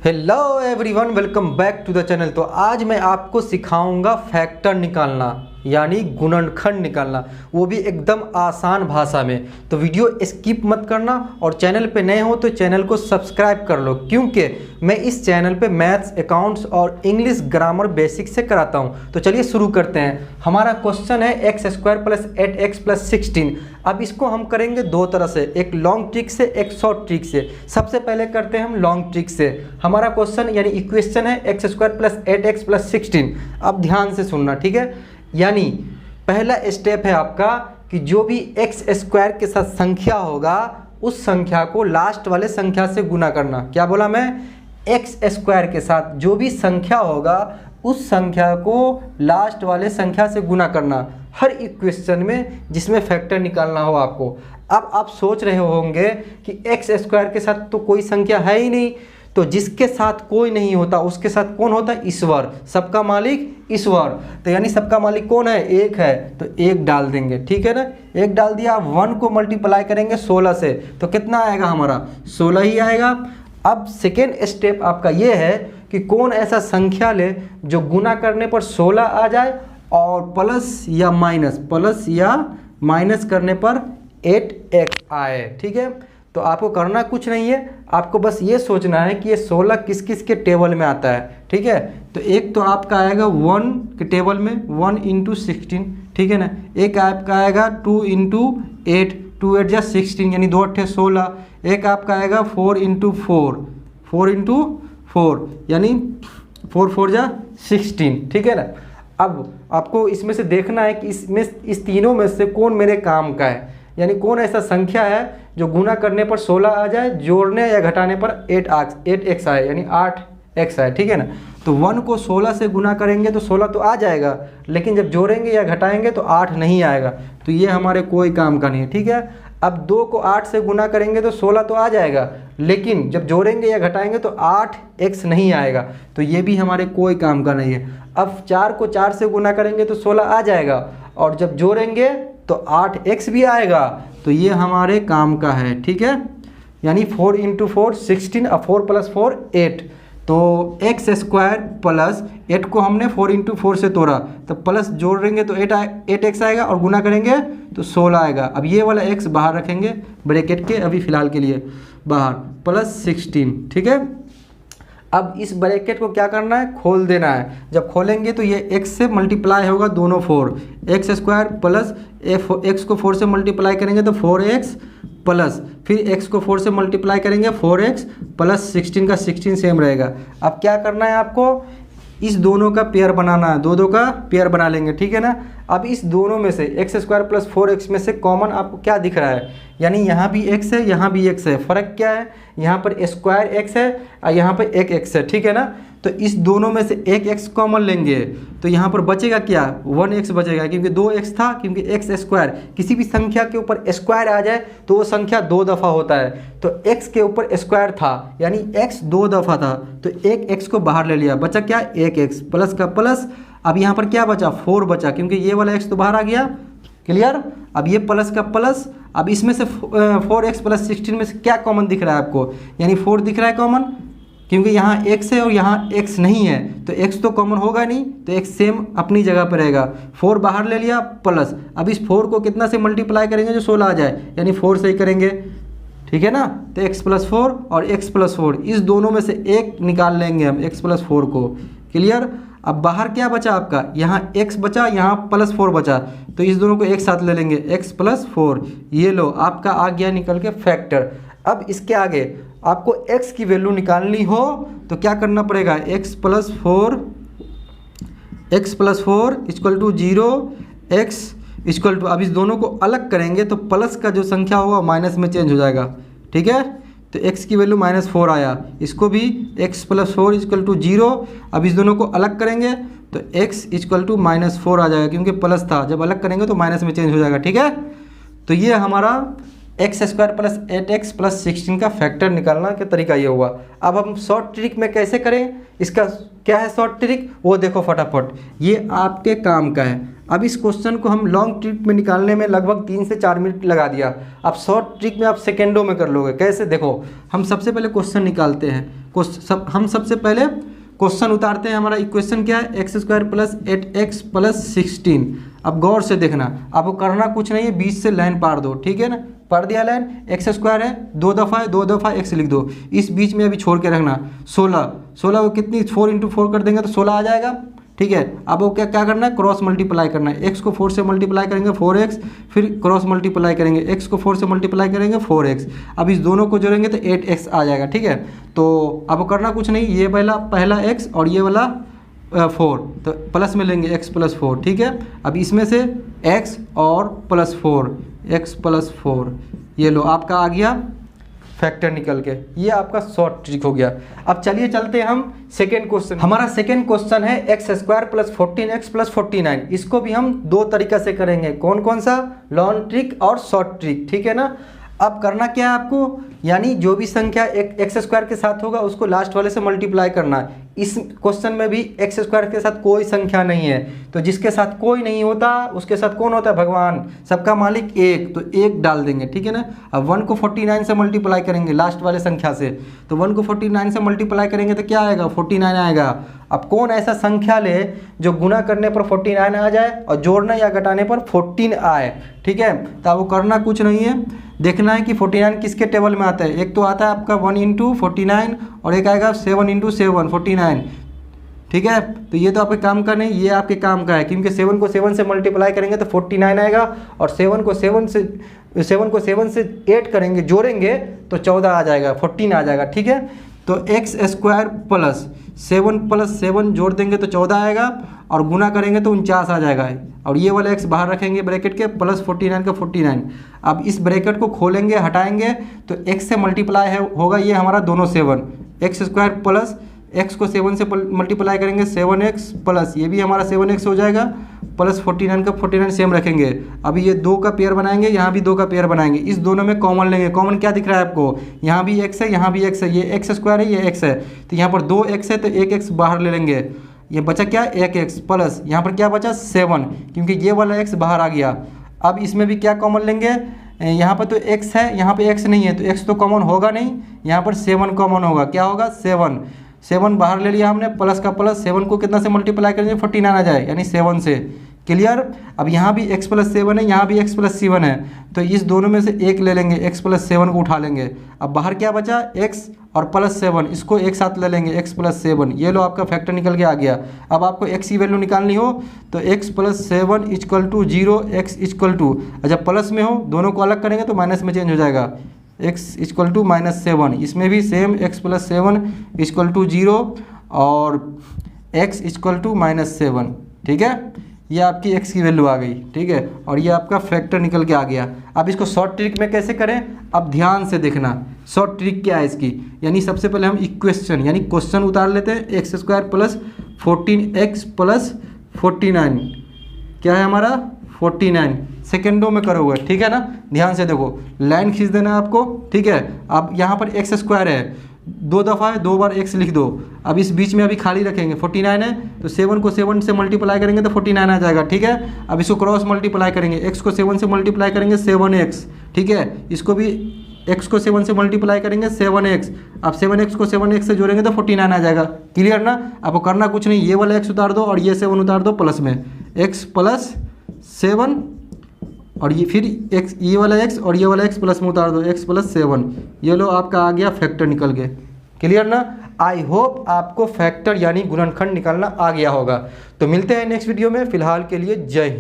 Hello everyone, welcome back to the channel. तो आज मैं आपको सिखाऊंगा फैक्टर निकालना, यानी गुणनखंड निकालना, वो भी एकदम आसान भाषा में। तो वीडियो स्किप मत करना और चैनल पे नए हो तो चैनल को सब्सक्राइब कर लो, क्योंकि मैं इस चैनल पे मैथ्स, अकाउंट्स और इंग्लिश ग्रामर बेसिक से कराता हूँ। तो चलिए शुरू करते हैं। हमारा क्वेश्चन है x² + 8x + 16। अब इसको हम करेंगे दो तरह से, एक लॉन्ग ट्रिक से, एक शॉर्ट ट्रिक से। सबसे पहले करते हैं हम लॉन्ग ट्रिक से। हमारा क्वेश्चन यानी इक्वेशन है x² + 8x + 16। अब ध्यान से सुनना, ठीक है। यानी पहला स्टेप है आपका कि जो भी x² के साथ संख्या होगा उस संख्या को लास्ट वाले संख्या से गुना करना। क्या बोला मैं? x² के साथ जो भी संख्या होगा उस संख्या को लास्ट वाले संख्या से गुना करना, हर इक्वेशन में जिसमें फैक्टर निकालना हो आपको। अब आप सोच रहे होंगे कि x² के साथ तो कोई संख्या है ही नहीं, तो जिसके साथ कोई नहीं होता उसके साथ कौन होता है? ईश्वर। सबका मालिक ईश्वर। तो यानी सबका मालिक कौन है? एक है, तो एक डाल देंगे, ठीक है ना। एक डाल दिया। 1 को मल्टीप्लाई करेंगे 16 से तो कितना आएगा हमारा? 16 ही आएगा। अब सेकेंड स्टेप आपका ये है कि कौन ऐसा संख्या ले जो गुना करने पर 16 आ जाए और प्लस या माइनस करने पर 8x आए, ठीक है। तो आपको करना कुछ नहीं है, आपको बस ये सोचना है कि ये 16 किस किस के टेबल में आता है, ठीक है। तो एक तो आपका आएगा 1 के टेबल में, 1 × 16, ठीक है ना। एक आपका आएगा 2 × 8, 2 8 जा 16 यानी 2 8 16। एक आपका आएगा 4 × 4 यानी 4 4 जा 16, ठीक है ना। अब आपको इसमें से देखना है कि इस तीनों में से कौन मेरे काम का है, यानी कौन ऐसा संख्या है जो गुना करने पर 16 आ जाए, जोड़ने या घटाने पर 8x आए, यानी 8x आए, ठीक है ना। तो 1 को 16 से गुना करेंगे तो 16 तो आ जाएगा, लेकिन जब जोड़ेंगे या घटाएंगे तो 8 नहीं आएगा। तो ये हमारे कोई काम का नहीं है, ठीक है। अब 2 को 8 से गुना करेंगे तो 16 तो आ जाएगा, लेकिन जब जोड़ेंगे या घटाएंगे तो 8x नहीं आएगा। तो ये भी हमारे कोई काम का नहीं है। अब 4 को 4 से गुना करेंगे तो 16 आ जाएगा, और जब जोड़ेंगे तो 8x भी आएगा। तो ये हमारे काम का है, ठीक है। यानी 4 × 4 16 और 4 + 4 8। तो x² + 8 को हमने 4 × 4 से तोड़ा, तो प्लस जोड़ेंगे तो 8x आएगा और गुना करेंगे तो 16 आएगा। अब ये वाला x बाहर रखेंगे ब्रैकेट के, अभी फ़िलहाल के लिए बाहर, +16, ठीक है। अब इस ब्रैकेट को क्या करना है? खोल देना है। जब खोलेंगे तो ये x से मल्टीप्लाई होगा दोनों 4, x² प्लस x को 4 से मल्टीप्लाई करेंगे तो 4x प्लस फिर x को 4 से मल्टीप्लाई करेंगे 4x प्लस 16 का 16 सेम रहेगा। अब क्या करना है आपको? इस दोनों का पेयर बनाना है, दो का पेयर बना लेंगे, ठीक है ना। अब इस दोनों में से x² + 4x में से कॉमन आपको क्या दिख रहा है? यानी यहाँ भी x है, यहाँ भी x है। फ़र्क क्या है? यहाँ पर x² है और यहाँ पर 1x है, ठीक है ना। तो इस दोनों में से 1x कॉमन लेंगे तो यहाँ पर बचेगा क्या? 1x बचेगा, क्योंकि 2x था, क्योंकि x² किसी भी संख्या के ऊपर स्क्वायर आ जाए तो वो संख्या 2 दफ़ा होता है। तो x के ऊपर स्क्वायर था यानी x 2 दफ़ा था, तो 1x को बाहर ले लिया, बचा क्या? 1x प्लस का प्लस। अब यहाँ पर क्या बचा? 4 बचा, क्योंकि ये वाला x तो बाहर आ गया, क्लियर। अब ये प्लस का प्लस। अब इसमें से 4x + 16 में से क्या कॉमन दिख रहा है आपको? यानी 4 दिख रहा है कॉमन, क्योंकि यहाँ x है और यहाँ x नहीं है, तो x तो कॉमन होगा नहीं, तो x सेम अपनी जगह पर रहेगा। 4 बाहर ले लिया प्लस। अब इस 4 को कितना से मल्टीप्लाई करेंगे जो 16 आ जाए, यानी 4 से ही करेंगे, ठीक है ना। तो x + 4 और x + 4 इस दोनों में से एक निकाल लेंगे हम, x + 4 को, क्लियर। अब बाहर क्या बचा आपका? यहाँ x बचा, यहाँ +4 बचा, तो इस दोनों को एक साथ ले लेंगे, x + 4। ये लो, आपका आ गया निकल के फैक्टर। अब इसके आगे आपको x की वैल्यू निकालनी हो तो क्या करना पड़ेगा? x + 4 = 0, x = अब इस दोनों को अलग करेंगे तो प्लस का जो संख्या होगा माइनस में चेंज हो जाएगा, ठीक है। तो x की वैल्यू -4 आया, इसको भी x + 4 = 0। अब इस दोनों को अलग करेंगे तो x = -4 आ जाएगा, क्योंकि प्लस था, जब अलग करेंगे तो माइनस में चेंज हो जाएगा, ठीक है। तो ये हमारा x² + 8x + 16 का फैक्टर निकालना का तरीका ये हुआ। अब हम शॉर्ट ट्रिक में कैसे करें? इसका क्या है शॉर्ट ट्रिक, वो देखो फटाफट, ये आपके काम का है। अब इस क्वेश्चन को हम लॉन्ग ट्रिक में निकालने में लगभग 3 से 4 मिनट लगा दिया। अब शॉर्ट ट्रिक में आप सेकेंडों में कर लोगे। कैसे? देखो, हम सबसे पहले क्वेश्चन निकालते हैं। हम सबसे पहले क्वेश्चन उतारते हैं। हमारा इक्वेशन क्या है, x square plus 8x plus 16। अब गौर से देखना, आपको करना कुछ नहीं है, बीच से लाइन पार दो, ठीक है ना। पढ़ दिया लाइन, एक्स स्क्वायर है, दो दफ़ा एक्स लिख दो, इस बीच में अभी छोड़ के रखना 16 को कितनी 4 इंटू 4 कर देंगे तो 16 आ जाएगा, ठीक है। अब वो क्या करना है, क्रॉस मल्टीप्लाई करना है। एक्स को 4 से मल्टीप्लाई करेंगे 4x, फिर क्रॉस मल्टीप्लाई करेंगे, एक्स को 4 से मल्टीप्लाई करेंगे 4x। अब इस दोनों को जोड़ेंगे तो 8x आ जाएगा, ठीक है। तो अब करना कुछ नहीं, ये पहला x और ये वाला 4, तो प्लस में लेंगे x प्लस 4, ठीक है। अब इसमें से x और प्लस 4, x प्लस 4, ये लो आपका आ गया फैक्टर निकल के। ये आपका शॉर्ट ट्रिक हो गया। अब चलिए चलते हैं हम सेकेंड क्वेश्चन। हमारा सेकेंड क्वेश्चन है x square plus 14x plus 49। इसको भी हम दो तरीका से करेंगे। कौन कौन सा, लॉन्ग ट्रिक और शॉर्ट ट्रिक, ठीक है ना। अब करना क्या है आपको, यानी जो भी संख्या एक्स स्क्वायर के साथ होगा उसको लास्ट वाले से मल्टीप्लाई करना है। इस क्वेश्चन में भी एक्स स्क्वायर के साथ कोई संख्या नहीं है, तो जिसके साथ कोई नहीं होता उसके साथ कौन होता है, भगवान, सबका मालिक एक, तो एक डाल देंगे, ठीक है ना। अब 1 को 49 से मल्टीप्लाई करेंगे लास्ट वाले संख्या से, तो 1 को 49 से मल्टीप्लाई करेंगे तो क्या आएगा, 49 आएगा। अब कौन ऐसा संख्या ले जो गुना करने पर 49 आ जाए और जोड़ने या घटाने पर 14 आए, ठीक है। तो अब वो करना कुछ नहीं है, देखना है कि 49 किसके टेबल में आता है। एक तो आता है आपका 1 इंटू 49 और एक आएगा 7 इंटू 7 49, ठीक है। तो ये तो आपके काम का नहीं, ये आपके काम का है, क्योंकि 7 को 7 से मल्टीप्लाई करेंगे तो 49 आएगा, और 7 को 7 से 8 करेंगे, जोड़ेंगे तो 14 आ जाएगा, 14 आ जाएगा, ठीक है। तो एक्स स्क्वायर प्लस 7 जोड़ देंगे तो 14 आएगा, और गुना करेंगे तो 49 आ जाएगा, और ये वाला एक्स बाहर रखेंगे ब्रैकेट के, प्लस 49 का 49। अब इस ब्रैकेट को खोलेंगे, हटाएंगे तो एक्स से मल्टीप्लाई है होगा ये हमारा दोनों 7, एक्स स्क्वायर प्लस एक्स को 7 से मल्टीप्लाई करेंगे 7x प्लस ये भी हमारा 7x हो जाएगा, प्लस 49 का 49 सेम रखेंगे। अभी ये 2 का पेयर बनाएंगे, यहाँ भी 2 का पेयर बनाएंगे, इस दोनों में कॉमन लेंगे। कॉमन क्या दिख रहा है आपको, यहाँ भी x है, यहाँ भी x है, ये एक्स स्क्वायर है, ये x है, तो यहाँ पर 2x है तो 1x बाहर ले लेंगे, ये बचा क्या 1x प्लस यहाँ पर क्या बचा 7, क्योंकि ये वाला x बाहर आ गया। अब इसमें भी क्या कॉमन लेंगे, यहाँ पर तो x है, यहाँ पे x नहीं है, तो x तो कॉमन होगा नहीं, यहाँ पर 7 कॉमन होगा, क्या होगा 7 बाहर ले लिया हमने, प्लस का प्लस, 7 को कितना से मल्टीप्लाई करेंगे 49 आ जाए, यानी 7 से, क्लियर। अब यहाँ भी x प्लस 7 है, यहाँ भी x प्लस 7 है, तो इस दोनों में से एक ले लेंगे, x प्लस 7 को उठा लेंगे। अब बाहर क्या बचा x और प्लस 7, इसको एक साथ ले लेंगे, x प्लस 7, ये लो आपका फैक्टर निकल के आ गया। अब आपको x की वैल्यू निकालनी हो तो x plus 7 equal to 0, x equal to, जब प्लस में हो दोनों को अलग करेंगे तो माइनस में चेंज हो जाएगा, x इक्वल टू -7, इसमें भी same x plus 7 equal to 0 और x इक्वल टू -7, ठीक है। ये आपकी x की वैल्यू आ गई, ठीक है, और ये आपका फैक्टर निकल के आ गया। अब इसको शॉर्ट ट्रिक में कैसे करें, अब ध्यान से देखना शॉर्ट ट्रिक क्या है इसकी। यानी सबसे पहले हम इक्वेशन यानी क्वेश्चन उतार लेते हैं, x square plus 14x plus 49 क्या है हमारा 49, सेकेंडों में करोगे, ठीक है ना। ध्यान से देखो, लाइन खींच देना है आपको, ठीक है। अब यहाँ पर एक्स स्क्वायर है, 2 दफ़ा है, 2 बार x लिख दो। अब इस बीच में अभी खाली रखेंगे, 49 है तो 7 को 7 से मल्टीप्लाई करेंगे तो 49 आ जाएगा, ठीक है। अब इसको क्रॉस मल्टीप्लाई करेंगे, x को 7 से मल्टीप्लाई करेंगे 7x, ठीक है। इसको भी x को 7 से मल्टीप्लाई करेंगे 7x, अब 7x को 7x से जोड़ेंगे तो 49 आ जाएगा, क्लियर ना। आपको करना कुछ नहीं, ये वाला x उतार दो और ये 7 उतार दो प्लस में, x प्लस 7 और ये फिर x, ये वाला x और ये वाला x प्लस में उतार दो, x प्लस 7, ये लो आपका आ गया फैक्टर निकल के, क्लियर ना। आई होप आपको फैक्टर यानी गुणनखंड निकालना आ गया होगा। तो मिलते हैं नेक्स्ट वीडियो में, फिलहाल के लिए जय हिंद।